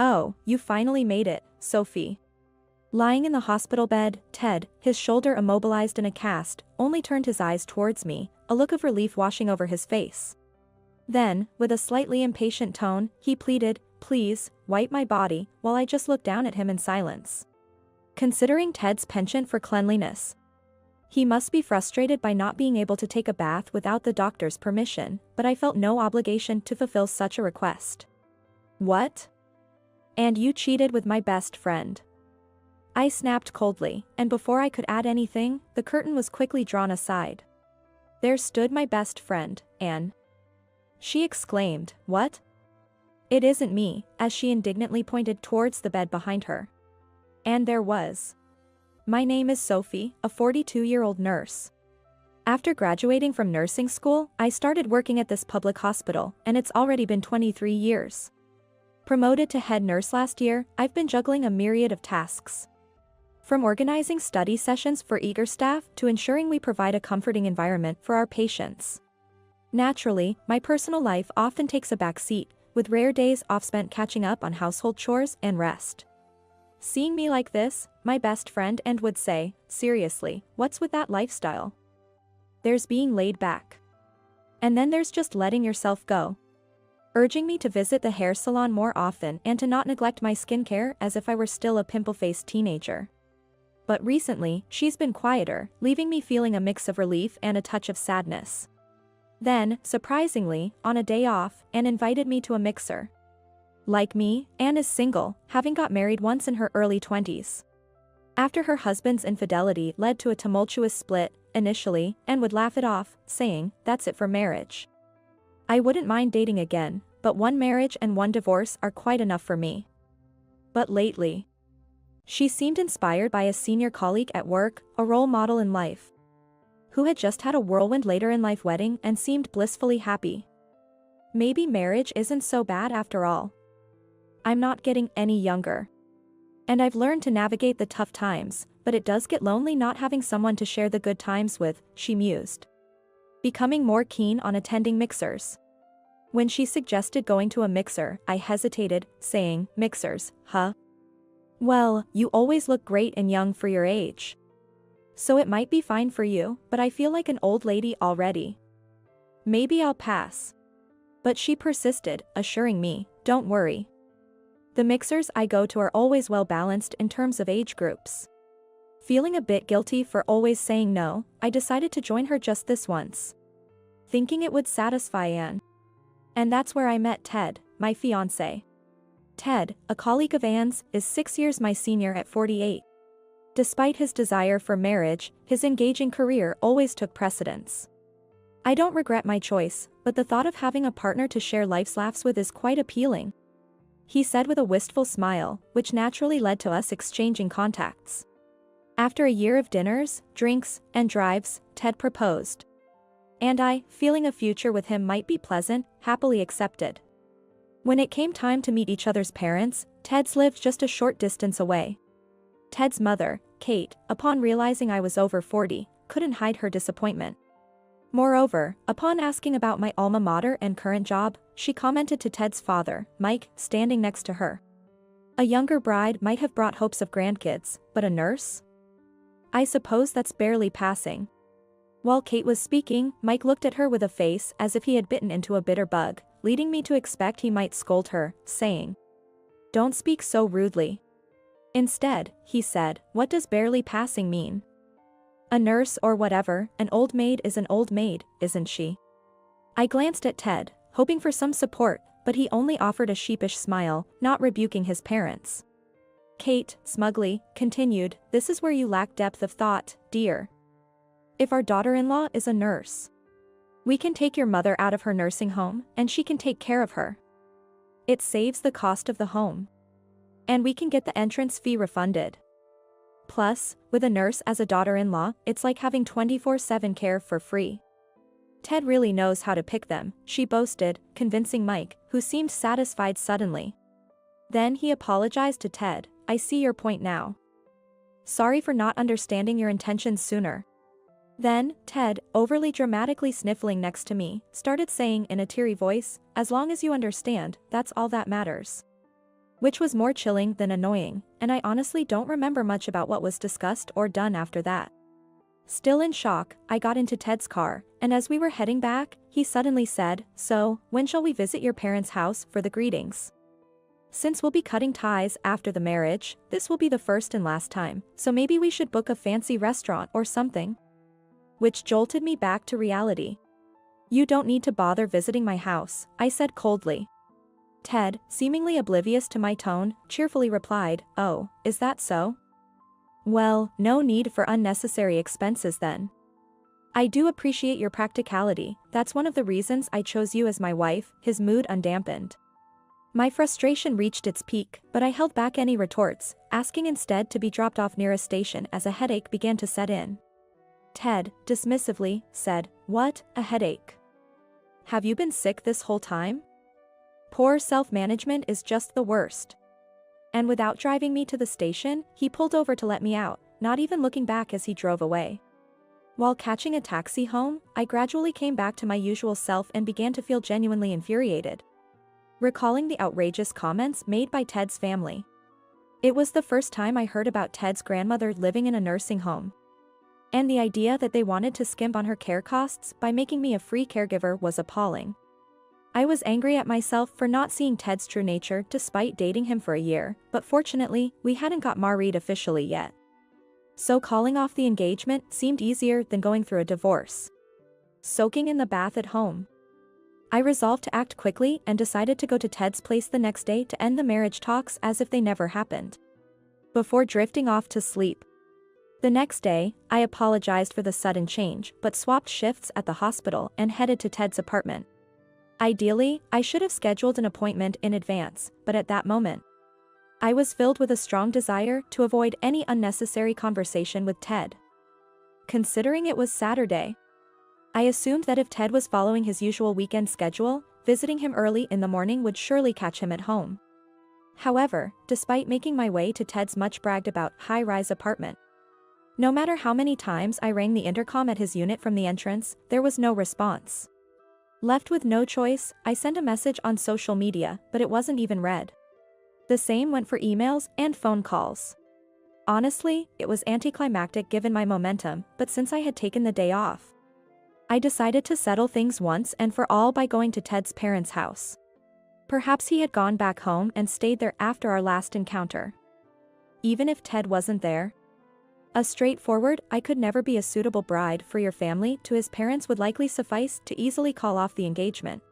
"Oh, you finally made it, Sophie." Lying in the hospital bed, Ted, his shoulder immobilized in a cast, only turned his eyes towards me, a look of relief washing over his face. Then, with a slightly impatient tone, he pleaded, "Please, wipe my body," while I just looked down at him in silence. Considering Ted's penchant for cleanliness, he must be frustrated by not being able to take a bath without the doctor's permission, but I felt no obligation to fulfill such a request. "What? And you cheated with my best friend?" I snapped coldly, and before I could add anything, the curtain was quickly drawn aside. There stood my best friend, Anne. She exclaimed, "What?" "It isn't me," as she indignantly pointed towards the bed behind her. And there was. "My name is Sophie, a 42-year-old nurse. After graduating from nursing school, I started working at this public hospital, and it's already been 23 years. Promoted to head nurse last year, I've been juggling a myriad of tasks. From organizing study sessions for eager staff to ensuring we provide a comforting environment for our patients. Naturally, my personal life often takes a back seat, with rare days off spent catching up on household chores and rest." Seeing me like this, my best friend and would say, "Seriously, what's with that lifestyle? There's being laid back. And then there's just letting yourself go." Urging me to visit the hair salon more often and to not neglect my skincare as if I were still a pimple-faced teenager. But recently, she's been quieter, leaving me feeling a mix of relief and a touch of sadness. Then, surprisingly, on a day off, Anne invited me to a mixer. Like me, Anne is single, having got married once in her early 20s. After her husband's infidelity led to a tumultuous split, initially, Anne would laugh it off, saying, "That's it for marriage. I wouldn't mind dating again, but one marriage and one divorce are quite enough for me." But lately, she seemed inspired by a senior colleague at work, a role model in life, who had just had a whirlwind later-in-life wedding and seemed blissfully happy. Maybe marriage isn't so bad after all. I'm not getting any younger. And I've learned to navigate the tough times, but it does get lonely not having someone to share the good times with, she mused. Becoming more keen on attending mixers. When she suggested going to a mixer, I hesitated, saying, "Mixers, huh? Well, you always look great and young for your age. So it might be fine for you, but I feel like an old lady already. Maybe I'll pass." But she persisted, assuring me, "Don't worry. The mixers I go to are always well balanced in terms of age groups." Feeling a bit guilty for always saying no, I decided to join her just this once, thinking it would satisfy Anne. And that's where I met Ted, my fiancé. Ted, a colleague of Anne's, is 6 years my senior at 48. Despite his desire for marriage, his engaging career always took precedence. I don't regret my choice, but the thought of having a partner to share life's laughs with is quite appealing," he said with a wistful smile, which naturally led to us exchanging contacts. After a year of dinners, drinks, and drives, Ted proposed. And I, feeling a future with him might be pleasant, happily accepted. When it came time to meet each other's parents, Ted's lived just a short distance away. Ted's mother, Kate, upon realizing I was over 40, couldn't hide her disappointment. Moreover, upon asking about my alma mater and current job, she commented to Ted's father, Mike, standing next to her. "A younger bride might have brought hopes of grandkids, but a nurse? I suppose that's barely passing." While Kate was speaking, Mike looked at her with a face as if he had bitten into a bitter bug, leading me to expect he might scold her, saying, "Don't speak so rudely." Instead, he said, "What does barely passing mean? A nurse or whatever, an old maid is an old maid, isn't she?" I glanced at Ted, hoping for some support, but he only offered a sheepish smile, not rebuking his parents. Kate, smugly, continued, "This is where you lack depth of thought, dear. If our daughter-in-law is a nurse, we can take your mother out of her nursing home, and she can take care of her. It saves the cost of the home. And we can get the entrance fee refunded. Plus, with a nurse as a daughter-in-law, it's like having 24/7 care for free." Ted really knows how to pick them, she boasted, convincing Mike, who seemed satisfied suddenly. Then he apologized to Ted, "I see your point now. Sorry for not understanding your intentions sooner." Then, Ted, overly dramatically sniffling next to me, started saying in a teary voice, "As long as you understand, that's all that matters." which was more chilling than annoying, and I honestly don't remember much about what was discussed or done after that. Still in shock, I got into Ted's car, and as we were heading back, he suddenly said, "So, when shall we visit your parents' house for the greetings? Since we'll be cutting ties after the marriage, this will be the first and last time, so maybe we should book a fancy restaurant or something." Which jolted me back to reality. "You don't need to bother visiting my house," I said coldly. Ted, seemingly oblivious to my tone, cheerfully replied, "Oh, is that so? Well, no need for unnecessary expenses then. I do appreciate your practicality, that's one of the reasons I chose you as my wife," his mood undampened. My frustration reached its peak, but I held back any retorts, asking instead to be dropped off near a station as a headache began to set in. Ted, dismissively, said, "What, a headache? Have you been sick this whole time? Poor self-management is just the worst." And without driving me to the station, he pulled over to let me out, not even looking back as he drove away. While catching a taxi home, I gradually came back to my usual self and began to feel genuinely infuriated, recalling the outrageous comments made by Ted's family. It was the first time I heard about Ted's grandmother living in a nursing home. And the idea that they wanted to skimp on her care costs by making me a free caregiver was appalling. I was angry at myself for not seeing Ted's true nature despite dating him for a year, but fortunately, we hadn't got married officially yet. So calling off the engagement seemed easier than going through a divorce. Soaking in the bath at home, I resolved to act quickly and decided to go to Ted's place the next day to end the marriage talks as if they never happened, before drifting off to sleep. The next day, I apologized for the sudden change but swapped shifts at the hospital and headed to Ted's apartment. Ideally, I should have scheduled an appointment in advance, but at that moment, I was filled with a strong desire to avoid any unnecessary conversation with Ted. Considering it was Saturday, I assumed that if Ted was following his usual weekend schedule, visiting him early in the morning would surely catch him at home. However, despite making my way to Ted's much bragged about high-rise apartment, no matter how many times I rang the intercom at his unit from the entrance, there was no response. Left with no choice, I sent a message on social media, but it wasn't even read. The same went for emails and phone calls. Honestly, it was anticlimactic given my momentum, but since I had taken the day off, I decided to settle things once and for all by going to Ted's parents' house. Perhaps he had gone back home and stayed there after our last encounter. Even if Ted wasn't there, a straightforward "I could never be a suitable bride for your family" to his parents would likely suffice to easily call off the engagement.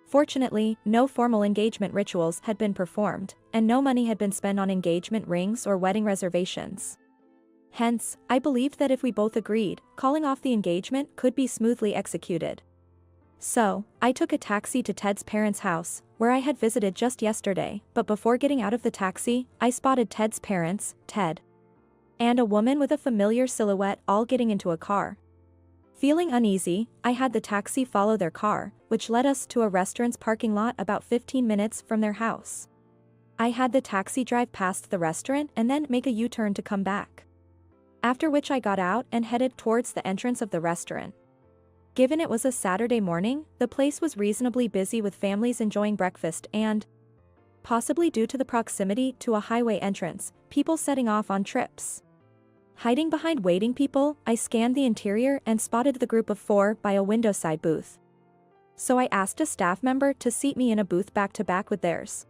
Fortunately, no formal engagement rituals had been performed, and no money had been spent on engagement rings or wedding reservations. Hence, I believed that if we both agreed, calling off the engagement could be smoothly executed. So, I took a taxi to Ted's parents' house, where I had visited just yesterday, but before getting out of the taxi, I spotted Ted's parents, Ted, and a woman with a familiar silhouette all getting into a car. Feeling uneasy, I had the taxi follow their car, which led us to a restaurant's parking lot about 15 minutes from their house. I had the taxi drive past the restaurant and then make a U-turn to come back, after which I got out and headed towards the entrance of the restaurant. Given it was a Saturday morning, the place was reasonably busy with families enjoying breakfast and, possibly due to the proximity to a highway entrance, people setting off on trips. Hiding behind waiting people, I scanned the interior and spotted the group of 4 by a windowside booth. So I asked a staff member to seat me in a booth back-to-back with theirs.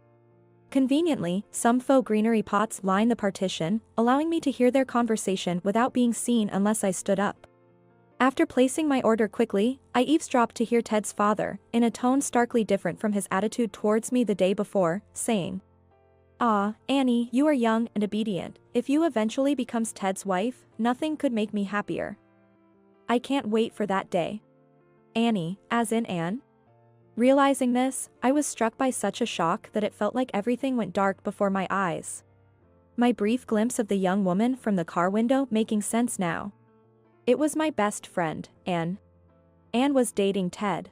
Conveniently, some faux greenery pots line the partition, allowing me to hear their conversation without being seen unless I stood up. After placing my order quickly, I eavesdropped to hear Ted's father, in a tone starkly different from his attitude towards me the day before, saying, "Ah, Annie, you are young and obedient. If you eventually becomes Ted's wife, nothing could make me happier. I can't wait for that day." Annie, as in Anne? Realizing this, I was struck by such a shock that it felt like everything went dark before my eyes. My brief glimpse of the young woman from the car window making sense now. It was my best friend, Anne. Anne was dating Ted.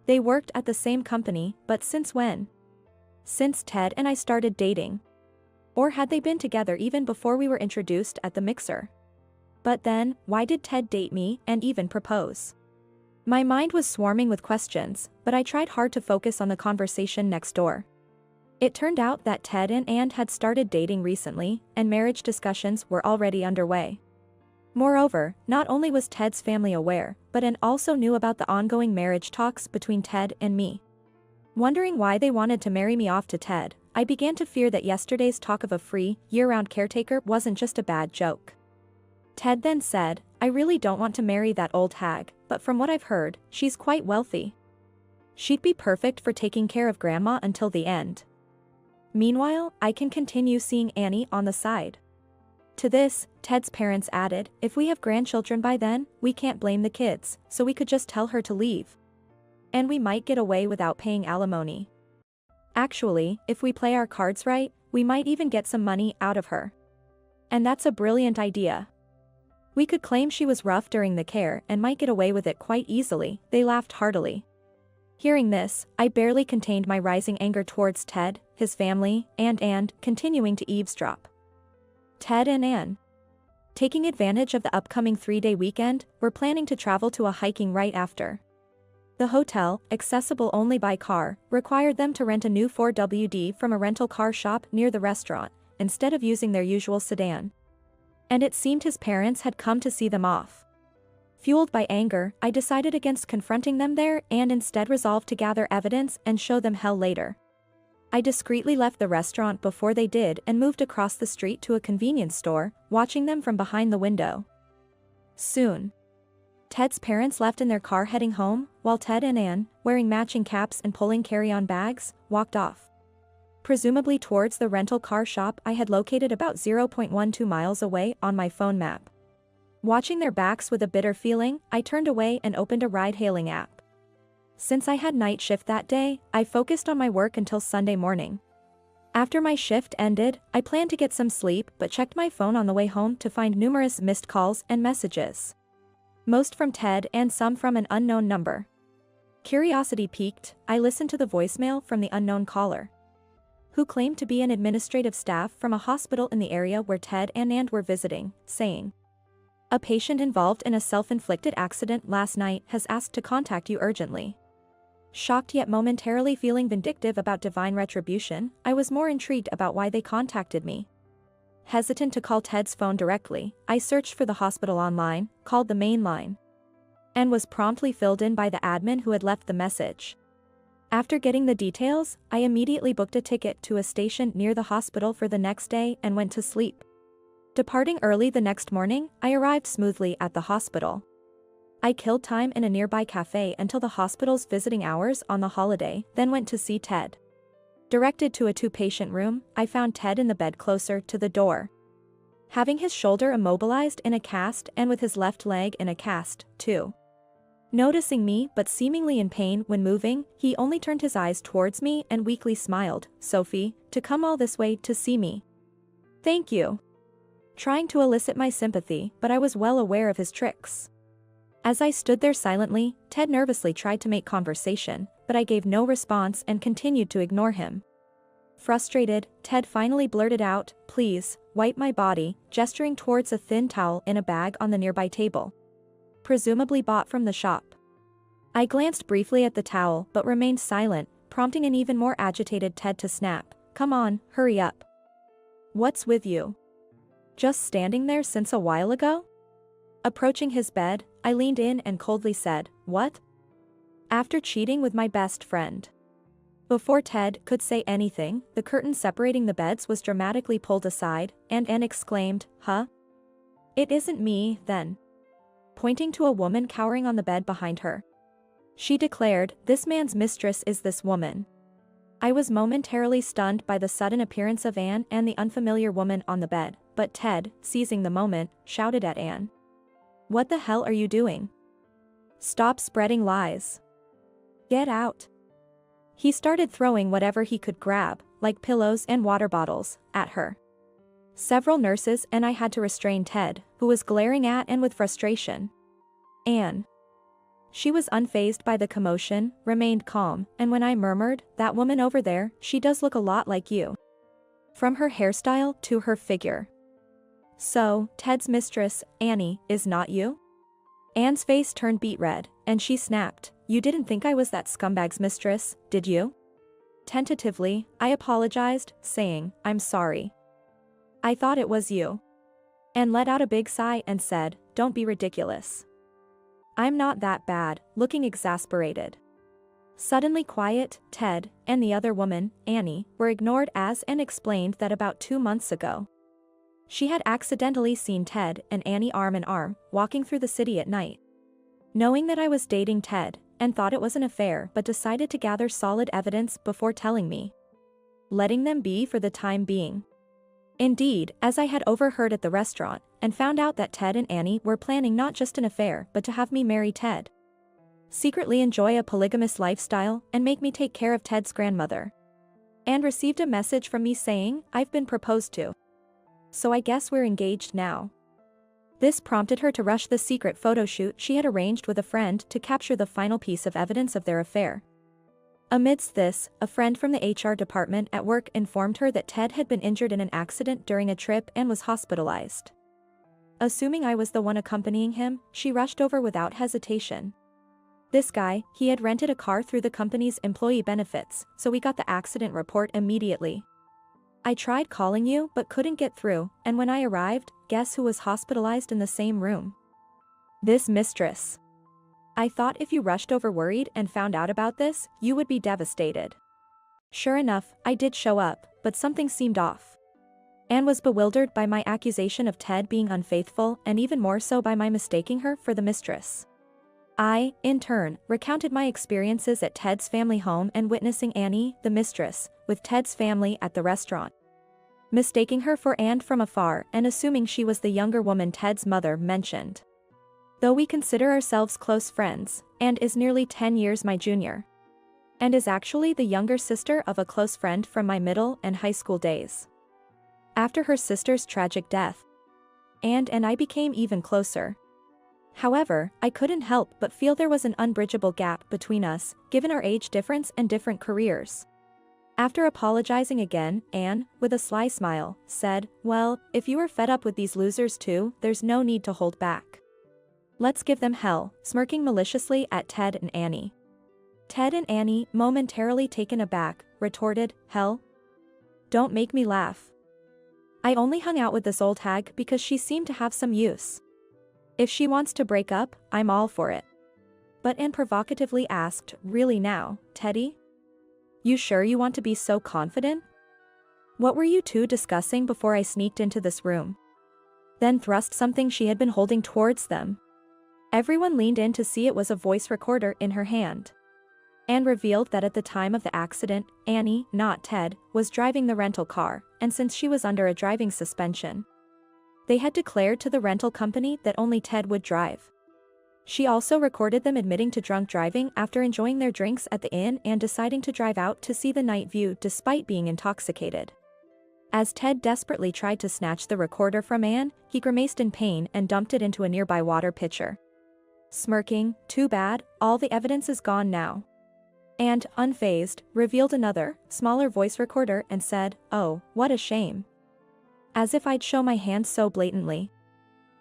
They worked at the same company, but since when? Since Ted and I started dating. Or had they been together even before we were introduced at the mixer? But then, why did Ted date me and even propose? My mind was swarming with questions, but I tried hard to focus on the conversation next door. It turned out that Ted and Ann had started dating recently, and marriage discussions were already underway. Moreover, not only was Ted's family aware, but Ann also knew about the ongoing marriage talks between Ted and me. Wondering why they wanted to marry me off to Ted, I began to fear that yesterday's talk of a free, year-round caretaker wasn't just a bad joke. Ted then said, "I really don't want to marry that old hag, but from what I've heard, she's quite wealthy. She'd be perfect for taking care of Grandma until the end. Meanwhile, I can continue seeing Annie on the side." To this, Ted's parents added, "If we have grandchildren by then, we can't blame the kids, so we could just tell her to leave. And we might get away without paying alimony. Actually, if we play our cards right, we might even get some money out of her. And that's a brilliant idea. We could claim she was rough during the care and might get away with it quite easily." They laughed heartily. Hearing this, I barely contained my rising anger towards Ted, his family, and continuing to eavesdrop. Ted and Ann, taking advantage of the upcoming 3-day weekend, were planning to travel to a hiking right after. The hotel, accessible only by car, required them to rent a new 4WD from a rental car shop near the restaurant, instead of using their usual sedan. And it seemed his parents had come to see them off. Fueled by anger, I decided against confronting them there and instead resolved to gather evidence and show them hell later. I discreetly left the restaurant before they did and moved across the street to a convenience store, watching them from behind the window. Soon, Ted's parents left in their car heading home, while Ted and Ann, wearing matching caps and pulling carry-on bags, walked off. Presumably towards the rental car shop I had located about 0.12 miles away on my phone map. Watching their backs with a bitter feeling, I turned away and opened a ride-hailing app. Since I had night shift that day, I focused on my work until Sunday morning. After my shift ended, I planned to get some sleep but checked my phone on the way home to find numerous missed calls and messages. Most from Ted and some from an unknown number. Curiosity piqued, I listened to the voicemail from the unknown caller, who claimed to be an administrative staff from a hospital in the area where Ted and Ann were visiting, saying, "A patient involved in a self-inflicted accident last night has asked to contact you urgently." Shocked yet momentarily feeling vindictive about divine retribution, I was more intrigued about why they contacted me. Hesitant to call Ted's phone directly, I searched for the hospital online, called the main line, and was promptly filled in by the admin who had left the message. After getting the details, I immediately booked a ticket to a station near the hospital for the next day and went to sleep. Departing early the next morning, I arrived smoothly at the hospital. I killed time in a nearby cafe until the hospital's visiting hours on the holiday, then went to see Ted. Directed to a 2-patient room, I found Ted in the bed closer to the door, having his shoulder immobilized in a cast and with his left leg in a cast, too. Noticing me but seemingly in pain when moving, he only turned his eyes towards me and weakly smiled. "Sophie, to come all this way to see me." "Thank you." Trying to elicit my sympathy, but I was well aware of his tricks. As I stood there silently, Ted nervously tried to make conversation, but I gave no response and continued to ignore him. Frustrated, Ted finally blurted out, "Please, wipe my body," gesturing towards a thin towel in a bag on the nearby table, presumably bought from the shop. I glanced briefly at the towel but remained silent, prompting an even more agitated Ted to snap, "Come on, hurry up. What's with you? Just standing there since a while ago?" Approaching his bed, I leaned in and coldly said, "What?" After cheating with my best friend. Before Ted could say anything, the curtain separating the beds was dramatically pulled aside, and Ann exclaimed, "Huh? It isn't me, then." Pointing to a woman cowering on the bed behind her. She declared, "This man's mistress is this woman." I was momentarily stunned by the sudden appearance of Ann and the unfamiliar woman on the bed, but Ted, seizing the moment, shouted at Ann, "What the hell are you doing? Stop spreading lies. Get out." He started throwing whatever he could grab, like pillows and water bottles, at her. Several nurses and I had to restrain Ted, who was glaring at Ann with frustration. Ann. She was unfazed by the commotion, remained calm, and when I murmured, "That woman over there, she does look a lot like you. From her hairstyle to her figure. So, Ted's mistress, Annie, is not you?" Ann's face turned beet red, and she snapped, "You didn't think I was that scumbag's mistress, did you? Tentatively, I apologized, saying, "I'm sorry. I thought it was you." And let out a big sigh and said, "Don't be ridiculous. I'm not that bad," looking exasperated. Suddenly quiet, Ted, and the other woman, Annie, were ignored as Anne explained that about 2 months ago, she had accidentally seen Ted and Annie arm in arm, walking through the city at night. Knowing that I was dating Ted, and thought it was an affair but decided to gather solid evidence before telling me, letting them be for the time being. Indeed, as I had overheard at the restaurant, and found out that Ted and Annie were planning not just an affair but to have me marry Ted, secretly enjoy a polygamous lifestyle, and make me take care of Ted's grandmother. And received a message from me saying, "I've been proposed to. So I guess we're engaged now." This prompted her to rush the secret photo shoot she had arranged with a friend to capture the final piece of evidence of their affair. Amidst this, a friend from the HR department at work informed her that Ted had been injured in an accident during a trip and was hospitalized. Assuming I was the one accompanying him, she rushed over without hesitation. This guy, he had rented a car through the company's employee benefits, so we got the accident report immediately. I tried calling you but couldn't get through, and when I arrived, guess who was hospitalized in the same room? This mistress. I thought if you rushed over worried and found out about this, you would be devastated. Sure enough, I did show up, but something seemed off. Anne was bewildered by my accusation of Ted being unfaithful and even more so by my mistaking her for the mistress. I, in turn, recounted my experiences at Ted's family home and witnessing Annie, the mistress, with Ted's family at the restaurant. Mistaking her for Anne from afar and assuming she was the younger woman Ted's mother mentioned. Though we consider ourselves close friends, Anne is nearly 10 years my junior. And is actually the younger sister of a close friend from my middle and high school days. After her sister's tragic death, Anne and I became even closer. However, I couldn't help but feel there was an unbridgeable gap between us, given our age difference and different careers. After apologizing again, Anne, with a sly smile, said, "Well, if you are fed up with these losers too, there's no need to hold back. Let's give them hell," smirking maliciously at Ted and Annie. Ted and Annie, momentarily taken aback, retorted, "Hell? Don't make me laugh. I only hung out with this old hag because she seemed to have some use. If she wants to break up, I'm all for it." But Anne provocatively asked, "Really now, Teddy? You sure you want to be so confident? What were you two discussing before I sneaked into this room?" Then thrust something she had been holding towards them. Everyone leaned in to see it was a voice recorder in her hand. Anne revealed that at the time of the accident, Annie, not Ted, was driving the rental car, and since she was under a driving suspension, they had declared to the rental company that only Ted would drive. She also recorded them admitting to drunk driving after enjoying their drinks at the inn and deciding to drive out to see the night view despite being intoxicated. As Ted desperately tried to snatch the recorder from Anne, he grimaced in pain and dumped it into a nearby water pitcher. Smirking, "Too bad, all the evidence is gone now." And, unfazed, revealed another, smaller voice recorder and said, "Oh, what a shame." As if I'd show my hand so blatantly.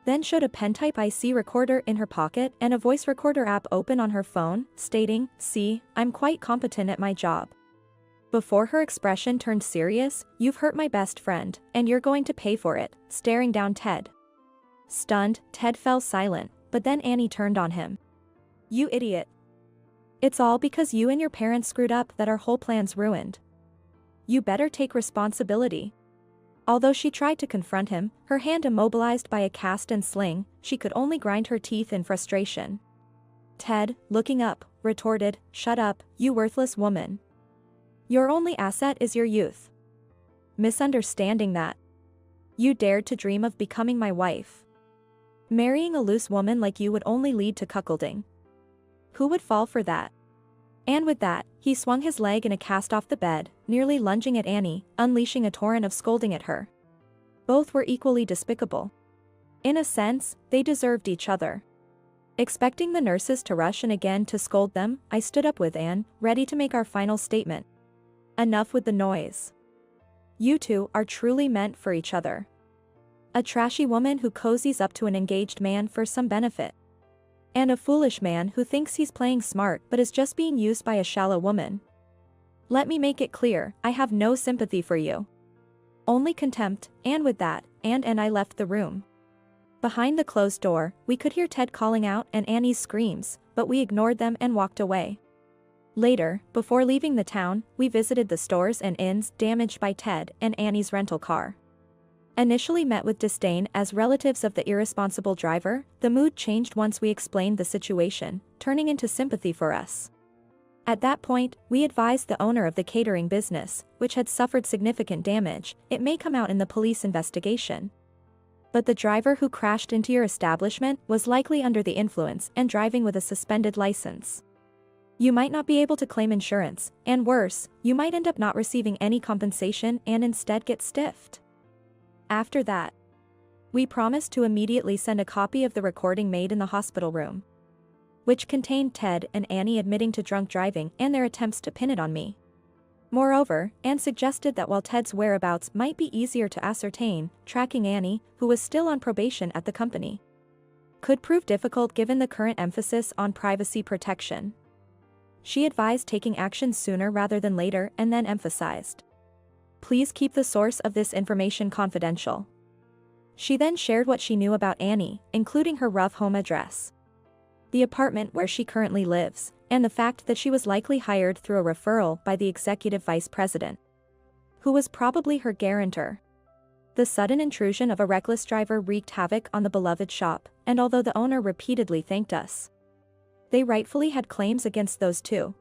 Then showed a pen-type IC recorder in her pocket and a voice recorder app open on her phone, stating, "See, I'm quite competent at my job." Before her expression turned serious, "You've hurt my best friend, and you're going to pay for it," staring down Ted. Stunned, Ted fell silent, but then Annie turned on him. "You idiot. It's all because you and your parents screwed up that our whole plan's ruined. You better take responsibility." Although she tried to confront him, her hand immobilized by a cast and sling, she could only grind her teeth in frustration. Ted, looking up, retorted, "Shut up, you worthless woman. Your only asset is your youth. Misunderstanding that. You dared to dream of becoming my wife. Marrying a loose woman like you would only lead to cuckolding. Who would fall for that?" And with that, he swung his leg in a cast off the bed, nearly lunging at Annie, unleashing a torrent of scolding at her. Both were equally despicable. In a sense, they deserved each other. Expecting the nurses to rush in again to scold them, I stood up with Anne, ready to make our final statement. "Enough with the noise. You two are truly meant for each other. A trashy woman who cozies up to an engaged man for some benefit. And a foolish man who thinks he's playing smart but is just being used by a shallow woman. Let me make it clear, I have no sympathy for you. Only contempt, and with that, and I left the room. Behind the closed door, we could hear Ted calling out and Annie's screams, but we ignored them and walked away. Later, before leaving the town, we visited the stores and inns damaged by Ted and Annie's rental car. Initially met with disdain as relatives of the irresponsible driver, the mood changed once we explained the situation, turning into sympathy for us. At that point, we advised the owner of the catering business, which had suffered significant damage, it may come out in the police investigation. But the driver who crashed into your establishment was likely under the influence and driving with a suspended license. You might not be able to claim insurance, and worse, you might end up not receiving any compensation and instead get stiffed. After that, we promised to immediately send a copy of the recording made in the hospital room, which contained Ted and Annie admitting to drunk driving and their attempts to pin it on me. Moreover, Anne suggested that while Ted's whereabouts might be easier to ascertain, tracking Annie, who was still on probation at the company, could prove difficult given the current emphasis on privacy protection. She advised taking action sooner rather than later and then emphasized, "Please keep the source of this information confidential." She then shared what she knew about Annie, including her rough home address, the apartment where she currently lives, and the fact that she was likely hired through a referral by the executive vice president, who was probably her guarantor. The sudden intrusion of a reckless driver wreaked havoc on the beloved shop, and although the owner repeatedly thanked us, they rightfully had claims against those two.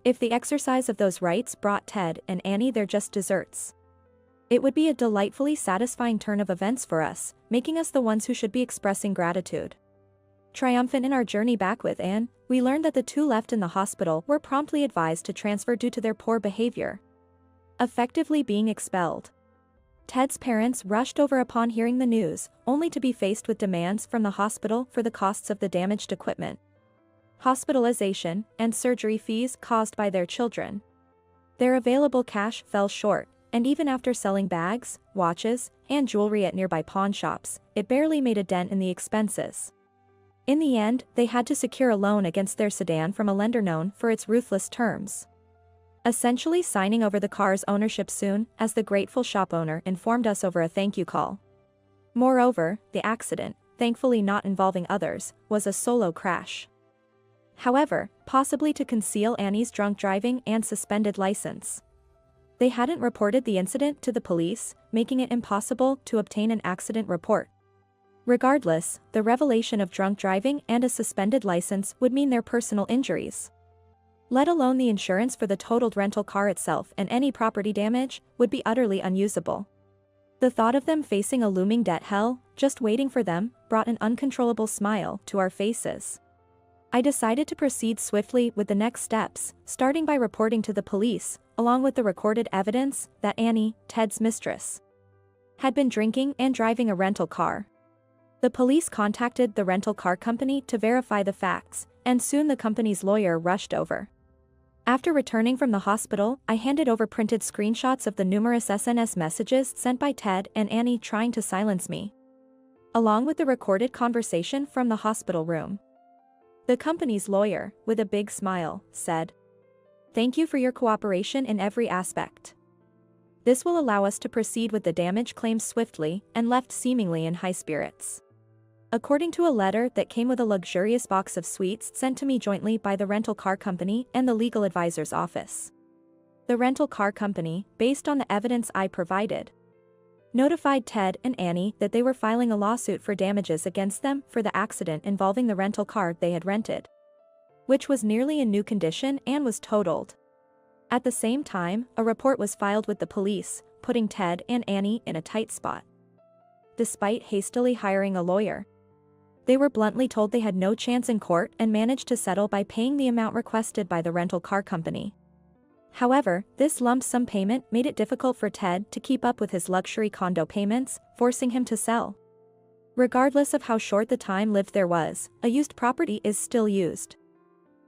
If the exercise of those rights brought Ted and Annie their just desserts, it would be a delightfully satisfying turn of events for us, making us the ones who should be expressing gratitude. Triumphant in our journey back with Anne, we learned that the two left in the hospital were promptly advised to transfer due to their poor behavior, effectively being expelled. Ted's parents rushed over upon hearing the news, only to be faced with demands from the hospital for the costs of the damaged equipment, hospitalization, and surgery fees caused by their children. Their available cash fell short, and even after selling bags, watches, and jewelry at nearby pawn shops, it barely made a dent in the expenses. In the end, they had to secure a loan against their sedan from a lender known for its ruthless terms, essentially signing over the car's ownership soon, as the grateful shop owner informed us over a thank you call. Moreover, the accident, thankfully not involving others, was a solo crash. However, possibly to conceal Annie's drunk driving and suspended license, they hadn't reported the incident to the police, making it impossible to obtain an accident report. Regardless, the revelation of drunk driving and a suspended license would mean their personal injuries, let alone the insurance for the totaled rental car itself, and any property damage, would be utterly unusable. The thought of them facing a looming debt hell, just waiting for them, brought an uncontrollable smile to our faces. I decided to proceed swiftly with the next steps, starting by reporting to the police, along with the recorded evidence, that Annie, Ted's mistress, had been drinking and driving a rental car. The police contacted the rental car company to verify the facts, and soon the company's lawyer rushed over. After returning from the hospital, I handed over printed screenshots of the numerous SNS messages sent by Ted and Annie trying to silence me, along with the recorded conversation from the hospital room. The company's lawyer, with a big smile, said, "Thank you for your cooperation in every aspect. This will allow us to proceed with the damage claims swiftly," and left seemingly in high spirits. According to a letter that came with a luxurious box of sweets sent to me jointly by the rental car company and the legal advisor's office, the rental car company, based on the evidence I provided, notified Ted and Annie that they were filing a lawsuit for damages against them for the accident involving the rental car they had rented, which was nearly in new condition and was totaled. At the same time, a report was filed with the police, putting Ted and Annie in a tight spot. Despite hastily hiring a lawyer, they were bluntly told they had no chance in court and managed to settle by paying the amount requested by the rental car company. However, this lump sum payment made it difficult for Ted to keep up with his luxury condo payments, forcing him to sell. Regardless of how short the time lived there was, a used property is still used.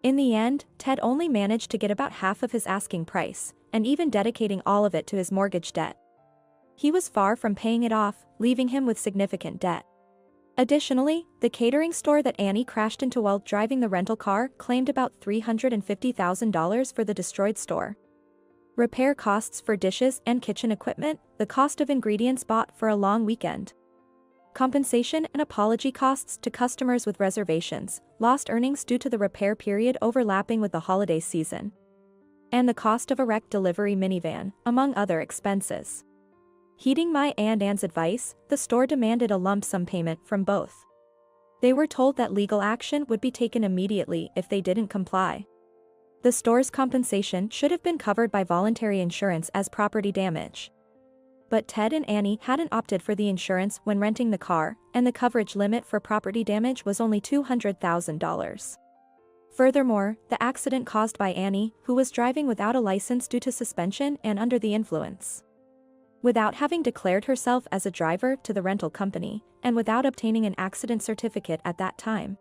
In the end, Ted only managed to get about half of his asking price, and even dedicating all of it to his mortgage debt. He was far from paying it off, leaving him with significant debt. Additionally, the catering store that Annie crashed into while driving the rental car claimed about $350,000 for the destroyed store. Repair costs for dishes and kitchen equipment, the cost of ingredients bought for a long weekend. Compensation and apology costs to customers with reservations, lost earnings due to the repair period overlapping with the holiday season. And the cost of a wrecked delivery minivan, among other expenses. Heeding my and Anne's advice, the store demanded a lump sum payment from both. They were told that legal action would be taken immediately if they didn't comply. The store's compensation should have been covered by voluntary insurance as property damage. But Ted and Annie hadn't opted for the insurance when renting the car, and the coverage limit for property damage was only $200,000. Furthermore, the accident caused by Annie, who was driving without a license due to suspension and under the influence. Without having declared herself as a driver to the rental company, and without obtaining an accident certificate at that time,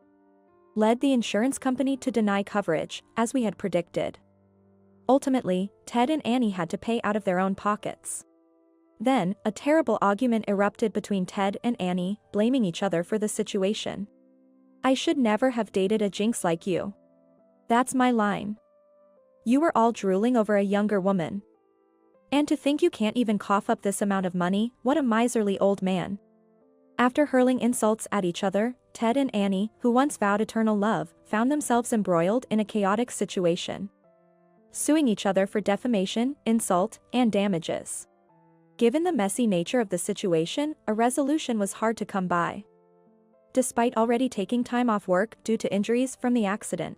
led the insurance company to deny coverage, as we had predicted. Ultimately, Ted and Annie had to pay out of their own pockets. Then, a terrible argument erupted between Ted and Annie, blaming each other for the situation. "I should never have dated a jinx like you. That's my line. You were all drooling over a younger woman. And to think you can't even cough up this amount of money, what a miserly old man." After hurling insults at each other, Ted and Annie, who once vowed eternal love, found themselves embroiled in a chaotic situation, suing each other for defamation, insult, and damages. Given the messy nature of the situation, a resolution was hard to come by. Despite already taking time off work due to injuries from the accident,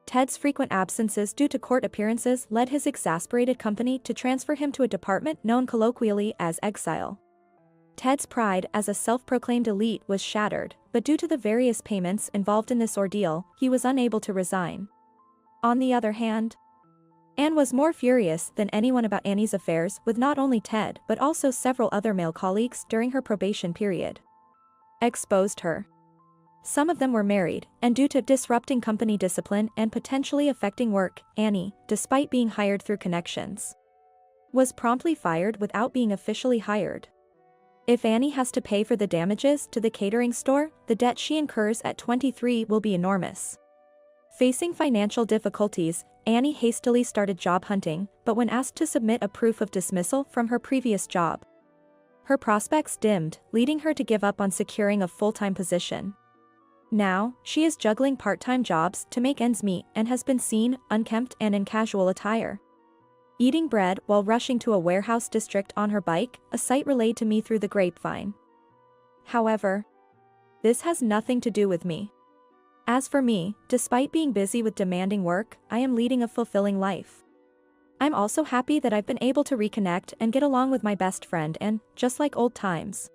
Ted's frequent absences due to court appearances led his exasperated company to transfer him to a department known colloquially as exile. Ted's pride as a self-proclaimed elite was shattered, but due to the various payments involved in this ordeal, he was unable to resign. On the other hand, Anne was more furious than anyone about Annie's affairs with not only Ted but also several other male colleagues during her probation period. Exposed her. Some of them were married, and due to disrupting company discipline and potentially affecting work, Annie, despite being hired through connections, was promptly fired without being officially hired. If Annie has to pay for the damages to the catering store, the debt she incurs at 23 will be enormous. Facing financial difficulties, Annie hastily started job hunting, but when asked to submit a proof of dismissal from her previous job, her prospects dimmed, leading her to give up on securing a full-time position. Now, she is juggling part-time jobs to make ends meet and has been seen, unkempt and in casual attire, eating bread while rushing to a warehouse district on her bike, a sight relayed to me through the grapevine. However, this has nothing to do with me. As for me, despite being busy with demanding work, I am leading a fulfilling life. I'm also happy that I've been able to reconnect and get along with my best friend and, just like old times,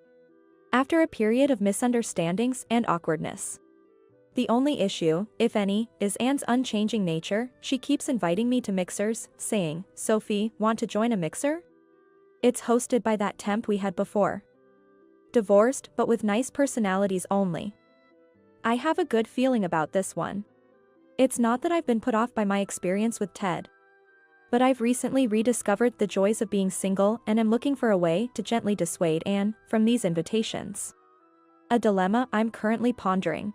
after a period of misunderstandings and awkwardness. The only issue, if any, is Anne's unchanging nature. She keeps inviting me to mixers, saying, "Sophie, want to join a mixer? It's hosted by that temp we had before. Divorced but with nice personalities only." I have a good feeling about this one. It's not that I've been put off by my experience with Ted, but I've recently rediscovered the joys of being single and am looking for a way to gently dissuade Anne from these invitations. A dilemma I'm currently pondering.